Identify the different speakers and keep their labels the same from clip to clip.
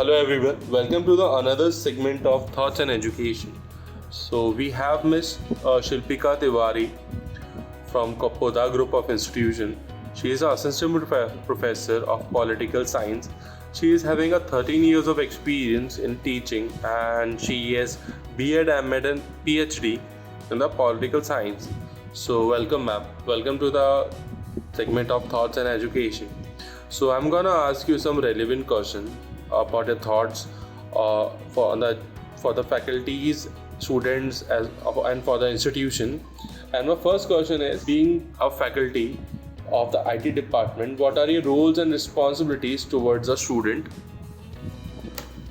Speaker 1: Hello everyone, welcome to the another segment of Thoughts and Education. So we have Miss Shilpika Tiwari from Kopoda Group of Institution. She is an assistant professor of political science. She is having a 13 years of experience in teaching and she has B.Ed, M.Ed and PhD in the political science. So welcome ma'am, welcome to the segment of Thoughts and Education. So I'm gonna ask you some relevant questions about your thoughts for the faculties, students, and for the institution. And my first question is, being a faculty of the IT department, what are your roles and responsibilities towards a student?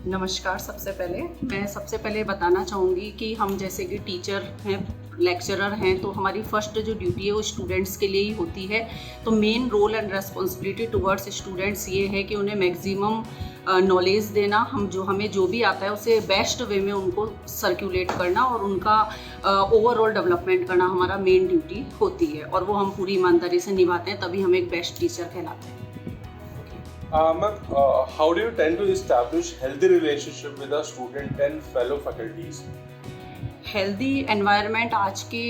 Speaker 2: नमस्कार। सबसे पहले बताना चाहूँगी कि हम जैसे कि teacher हैं, लेक्चरर हैं, तो हमारी फर्स्ट जो ड्यूटी है वो स्टूडेंट्स के लिए ही होती है। तो main role and responsibility towards students ये है कि उन्हें मैक्सिमम नॉलेज देना, हमें जो भी आता है उसे बेस्ट वे में उनको सर्कुलेट करना और उनका ओवरऑल डेवलपमेंट करना हमारा मेन ड्यूटी होती है और वो हम पूरी ईमानदारी से निभाते हैं, तभी हम एक बेस्ट टीचर कहलाते हैं।
Speaker 1: Ma'am, how do you tend to establish healthy relationship with the student and fellow faculties?
Speaker 2: Healthy environment आज के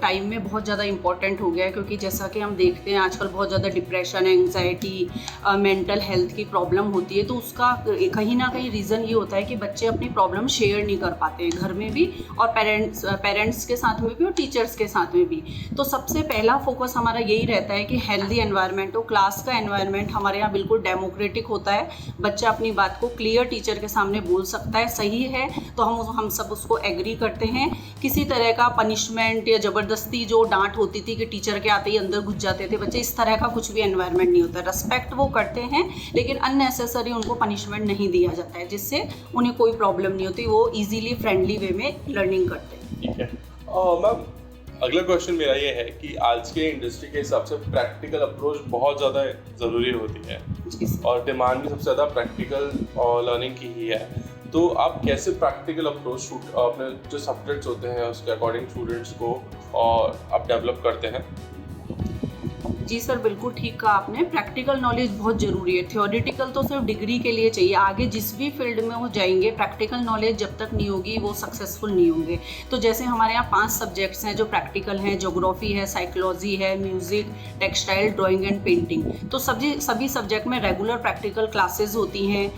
Speaker 2: टाइम में बहुत ज़्यादा इम्पॉर्टेंट हो गया है, क्योंकि जैसा कि हम देखते हैं आजकल बहुत ज़्यादा डिप्रेशन, एंग्जाइटी, मेंटल हेल्थ की प्रॉब्लम होती है। तो उसका कहीं ना कहीं रीज़न ये होता है कि बच्चे अपनी प्रॉब्लम शेयर नहीं कर पाते हैं, घर में भी और पेरेंट्स के साथ में भी और टीचर्स के साथ में भी। तो सबसे पहला फोकस हमारा यही रहता है कि हेल्दी एनवायरनमेंट हो। क्लास का एनवायरनमेंट हमारे यहाँ बिल्कुल डेमोक्रेटिक होता है, बच्चा अपनी बात को क्लियर टीचर के सामने बोल सकता है, सही है तो हम सब उसको एग्री करते हैं। किसी तरह का पनिशमेंट या ज़बरदस्ती जो डांट होती थी कि टीचर के आते ही अंदर घुस जाते थे बच्चे, इस तरह का कुछ भी एनवायरनमेंट नहीं होता। रिस्पेक्ट वो करते हैं लेकिन अननेसेसरी उनको पनिशमेंट नहीं दिया जाता है, जिससे उन्हें कोई प्रॉब्लम नहीं होती, वो इजीली फ्रेंडली वे में लर्निंग करते हैं।
Speaker 1: ठीक है मैम, अगला क्वेश्चन मेरा ये है कि आज के इंडस्ट्री के हिसाब से प्रैक्टिकल अप्रोच बहुत ज़्यादा ज़रूरी होती है और डिमांड भी सबसे ज़्यादा प्रैक्टिकल और लर्निंग की ही है। तो आप कैसे प्रैक्टिकल अप्रोच अपने जो सब्जेक्ट्स होते हैं उसके अकॉर्डिंग स्टूडेंट्स को और आप डेवलप करते हैं?
Speaker 2: जी सर, बिल्कुल ठीक कहा आपने। प्रैक्टिकल नॉलेज बहुत ज़रूरी है। थ्योरेटिकल तो सिर्फ डिग्री के लिए चाहिए, आगे जिस भी फील्ड में वो जाएंगे प्रैक्टिकल नॉलेज जब तक नहीं होगी वो सक्सेसफुल नहीं होंगे। तो जैसे हमारे यहाँ 5 सब्जेक्ट्स हैं जो प्रैक्टिकल हैं, ज्योग्राफी है, साइकोलॉजी है, music, textile, drawing and painting. तो सभी सब्जेक्ट में रेगुलर प्रैक्टिकल क्लासेज होती हैं।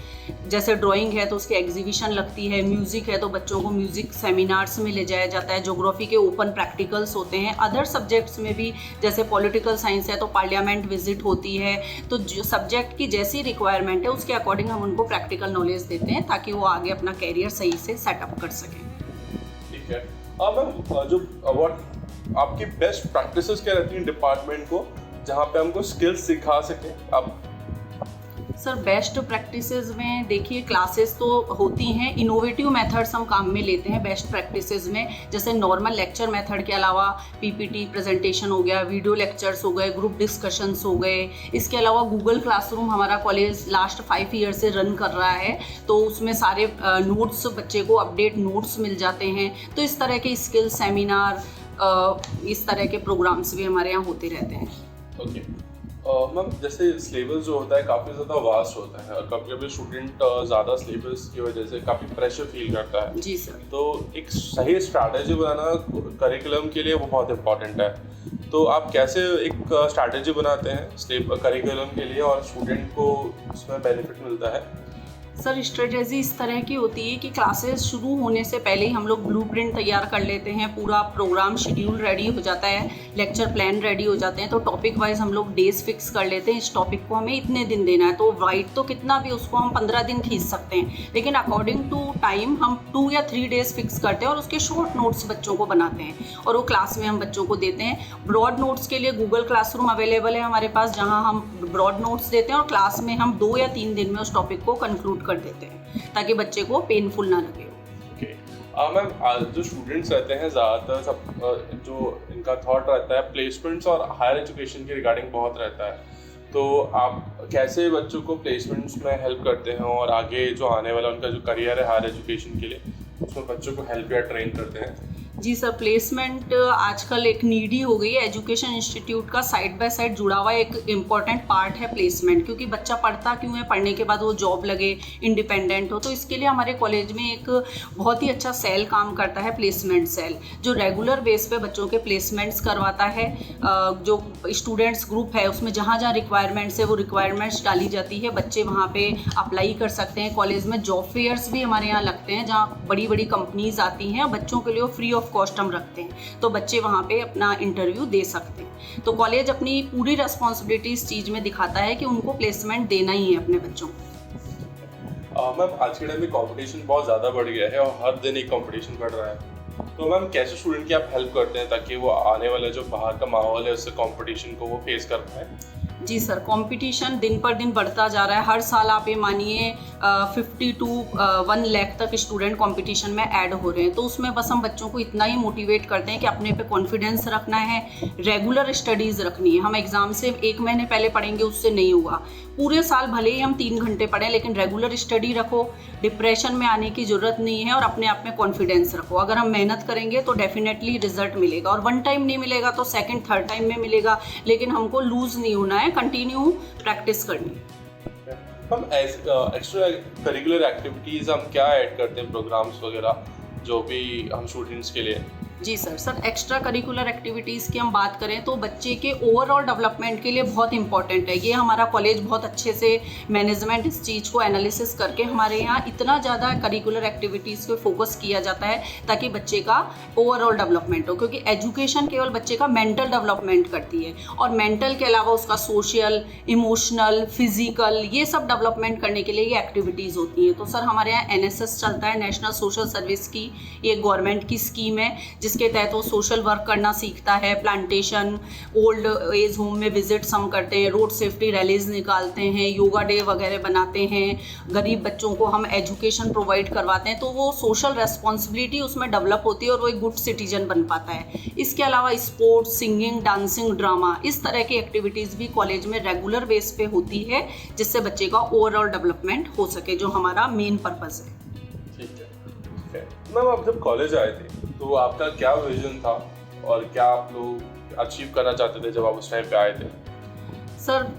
Speaker 2: जैसे ड्राइंग है तो उसकी एग्जीबिशन लगती है, म्यूज़िक है तो बच्चों को म्यूज़िक सेमिनार्स में ले जाया जाता है, ज्योग्राफी के ओपन प्रैक्टिकल्स होते हैं। अदर सब्जेक्ट्स में भी जैसे पॉलिटिकल साइंस है तो पार्लियामेंट विजिट होती है। तो जो सब्जेक्ट की जैसी रिक्वायरमेंट है उसके अकॉर्डिंग हम उनको प्रैक्टिकल नॉलेज देते हैं ताकि वो आगे अपना कैरियर सही से सेटअप कर सकें।
Speaker 1: ठीक है मैम, जो आपकी बेस्ट प्रैक्टिसेस क्या रहती हैं डिपार्टमेंट को जहाँ पे हमको स्किल्स सिखा सकें आप?
Speaker 2: सर, बेस्ट प्रैक्टिसेस में देखिए क्लासेस तो होती हैं, इनोवेटिव मेथड्स हम काम में लेते हैं बेस्ट प्रैक्टिसेस में। जैसे नॉर्मल लेक्चर मेथड के अलावा पीपीटी प्रेजेंटेशन हो गया, वीडियो लेक्चर्स हो गए, ग्रुप डिस्कशंस हो गए। इसके अलावा गूगल क्लासरूम हमारा कॉलेज लास्ट 5 ईयर से रन कर रहा है, तो उसमें सारे नोट्स बच्चे को अपडेट नोट्स मिल जाते हैं। तो इस तरह के स्किल सेमिनार, इस तरह के प्रोग्राम्स भी हमारे यहाँ होते रहते हैं।
Speaker 1: ओके मैम, जैसे सिलेबस जो होता है काफ़ी ज़्यादा वास्ट होता है और कभी कभी स्टूडेंट ज़्यादा सिलेबस की वजह से काफ़ी प्रेशर फील करता है।
Speaker 2: जी सर।
Speaker 1: तो एक सही स्ट्रैटेजी बनाना करिकुलम के लिए वो बहुत इम्पॉर्टेंट है। तो आप कैसे एक स्ट्रैटेजी बनाते हैं करिकुलम के लिए और स्टूडेंट को उसमें बेनिफिट मिलता है?
Speaker 2: सर, स्ट्रेटेजी इस तरह की होती है कि क्लासेस शुरू होने से पहले ही हम लोग ब्लूप्रिंट तैयार कर लेते हैं, पूरा प्रोग्राम शेड्यूल रेडी हो जाता है, लेक्चर प्लान रेडी हो जाते हैं। तो टॉपिक वाइज हम लोग डेज फिक्स कर लेते हैं, इस टॉपिक को हमें इतने दिन देना है। तो राइट तो कितना भी उसको हम 15 दिन खींच सकते हैं, लेकिन अकॉर्डिंग टू टाइम हम 2 या 3 डेज फिक्स करते हैं और उसके शॉर्ट नोट्स बच्चों को बनाते हैं और वो क्लास में हम बच्चों को देते हैं। ब्रॉड नोट्स के लिए गूगल क्लासरूम अवेलेबल है हमारे पास, जहाँ हम ब्रॉड नोट्स देते हैं और क्लास में हम 2 या 3 दिन में उस टॉपिक को कंक्लूड कर देते हैं ताकि बच्चे को पेनफुल ना लगे।
Speaker 1: मैम, जो स्टूडेंट्स रहते हैं ज़्यादातर सब जो इनका थॉट रहता है प्लेसमेंट्स और हायर एजुकेशन के रिगार्डिंग बहुत रहता है। तो आप कैसे बच्चों को प्लेसमेंट्स में हेल्प करते हैं और आगे जो आने वाला उनका जो करियर है हायर एजुकेशन के लिए उसमें बच्चों को हेल्प या ट्रेन करते हैं?
Speaker 2: जी सर, प्लेसमेंट आजकल एक नीड ही हो गई है। एजुकेशन इंस्टीट्यूट का साइड बाय साइड जुड़ा हुआ एक इम्पॉर्टेंट पार्ट है प्लेसमेंट, क्योंकि बच्चा पढ़ता क्यों है, पढ़ने के बाद वो जॉब लगे, इंडिपेंडेंट हो। तो इसके लिए हमारे कॉलेज में एक बहुत ही अच्छा सेल काम करता है, प्लेसमेंट सेल, जो रेगुलर बेस पे बच्चों के प्लेसमेंट्स करवाता है। जो स्टूडेंट्स ग्रुप है उसमें जहाँ जहाँ रिक्वायरमेंट्स है वो रिक्वायरमेंट्स डाली जाती है, बच्चे वहाँ पे अप्लाई कर सकते हैं। कॉलेज में जॉब फेयर्स भी हमारे यहाँ लगते हैं, जहाँ बड़ी बड़ी कंपनीज आती हैं, बच्चों के लिए फ्री ऑफ कॉस्ट हम रखते हैं, तो बच्चे वहाँ पे अपना इंटरव्यू दे सकते हैं। तो कॉलेज अपनी पूरी रिस्पॉन्सिबिलिटी इस चीज़ में दिखाता है कि उनको प्लेसमेंट देना ही है अपने बच्चों को।
Speaker 1: मैम आज के टाइम में कंपटीशन बहुत ज़्यादा बढ़ गया है और हर दिन एक कंपटीशन बढ़ रहा है, तो मैम कैसे स्टूडेंट की आप हेल्प करते हैं ताकि वो आने वाले जो बाहर का माहौल है उससे कंपटीशन को वो फेस कर पाए?
Speaker 2: जी सर, कंपटीशन दिन पर दिन बढ़ता जा रहा है। हर साल आप ये मानिए 50 to 1 लाख तक स्टूडेंट कंपटीशन में ऐड हो रहे हैं। तो उसमें बस हम बच्चों को इतना ही मोटिवेट करते हैं कि अपने पे कॉन्फिडेंस रखना है, रेगुलर स्टडीज़ रखनी है। हम एग्ज़ाम से 1 महीने पहले पढ़ेंगे उससे नहीं होगा, पूरे साल भले ही हम 3 घंटे पढ़ें, लेकिन रेगुलर स्टडी रखो, डिप्रेशन में आने की ज़रूरत नहीं है और अपने आप में कॉन्फिडेंस रखो। अगर हम मेहनत करेंगे तो डेफिनेटली रिजल्ट मिलेगा, और 1 टाइम नहीं मिलेगा तो 2nd 3rd टाइम में मिलेगा, लेकिन हमको लूज़ नहीं होना है, कंटिन्यू प्रैक्टिस करनी है।
Speaker 1: हम एक्स्ट्रा करिकुलर एक्टिविटीज़ हम क्या ऐड करते हैं, प्रोग्राम्स वगैरह जो भी हम स्टूडेंट्स के लिए?
Speaker 2: जी सर, एक्स्ट्रा करिकुलर एक्टिविटीज़ की हम बात करें तो बच्चे के ओवरऑल डेवलपमेंट के लिए बहुत इंपॉर्टेंट है। ये हमारा कॉलेज बहुत अच्छे से मैनेजमेंट इस चीज़ को एनालिसिस करके हमारे यहाँ इतना ज़्यादा करिकुलर एक्टिविटीज़ पे फोकस किया जाता है ताकि बच्चे का ओवरऑल डेवलपमेंट हो, क्योंकि एजुकेशन केवल बच्चे का मेंटल डेवलपमेंट करती है, और मेंटल के अलावा उसका सोशल, इमोशनल, फिजिकल, ये सब डेवलपमेंट करने के लिए ये एक्टिविटीज़ होती हैं। तो सर हमारे यहाँ NSS चलता है, नेशनल सोशल सर्विस की, ये गवर्नमेंट की स्कीम है जिसके तहत वो सोशल वर्क करना सीखता है। प्लांटेशन, ओल्ड एज होम में विजिट्स हम करते हैं, रोड सेफ्टी रैलीज निकालते हैं, योगा डे वगैरह बनाते हैं, गरीब बच्चों को हम एजुकेशन प्रोवाइड करवाते हैं। तो वो सोशल रेस्पॉन्सिबिलिटी उसमें डेवलप होती है और वो एक गुड सिटीजन बन पाता है। इसके अलावा स्पोर्ट्स, सिंगिंग, डांसिंग, ड्रामा, इस तरह की एक्टिविटीज़ भी कॉलेज में रेगुलर बेस पे होती है, जिससे बच्चे का ओवरऑल डेवलपमेंट हो सके, जो हमारा मेन पर्पज़ है।
Speaker 1: ठीक है मैम, आप जब कॉलेज आए थे तो आपका क्या विजन था और क्या आप लोग अचीव करना चाहते थे जब आप उस टाइम पे आए थे?
Speaker 2: सर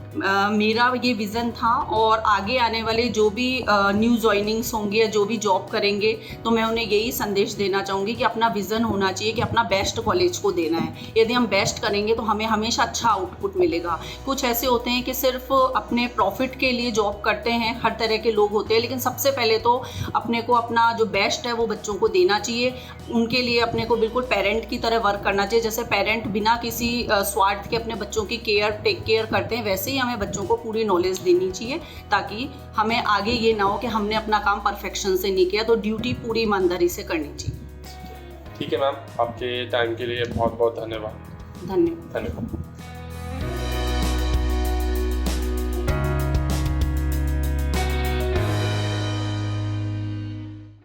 Speaker 2: मेरा ये विज़न था, और आगे आने वाले जो भी न्यू जॉइनिंग्स होंगे या जो भी जॉब करेंगे तो मैं उन्हें यही संदेश देना चाहूँगी कि अपना विज़न होना चाहिए कि अपना बेस्ट कॉलेज को देना है। यदि हम बेस्ट करेंगे तो हमें हमेशा अच्छा आउटपुट मिलेगा। कुछ ऐसे होते हैं कि सिर्फ अपने प्रॉफिट के लिए जॉब करते हैं, हर तरह के लोग होते हैं, लेकिन सबसे पहले तो अपने को अपना जो बेस्ट है वो बच्चों को देना चाहिए। उनके लिए अपने को बिल्कुल पेरेंट की तरह वर्क करना चाहिए। जैसे पेरेंट बिना किसी स्वार्थ के अपने बच्चों की टेक केयर करते हैं, वैसे ही हमें बच्चों को पूरी नॉलेज देनी चाहिए, ताकि हमें आगे ये ना हो कि हमने अपना काम परफेक्शन से नहीं किया, तो ड्यूटी पूरी ईमानदारी से करनी चाहिए।
Speaker 1: ठीक है मैम, आपके टाइम के लिए बहुत बहुत धन्यवाद।
Speaker 2: धन्यवाद।
Speaker 1: धन्यवाद।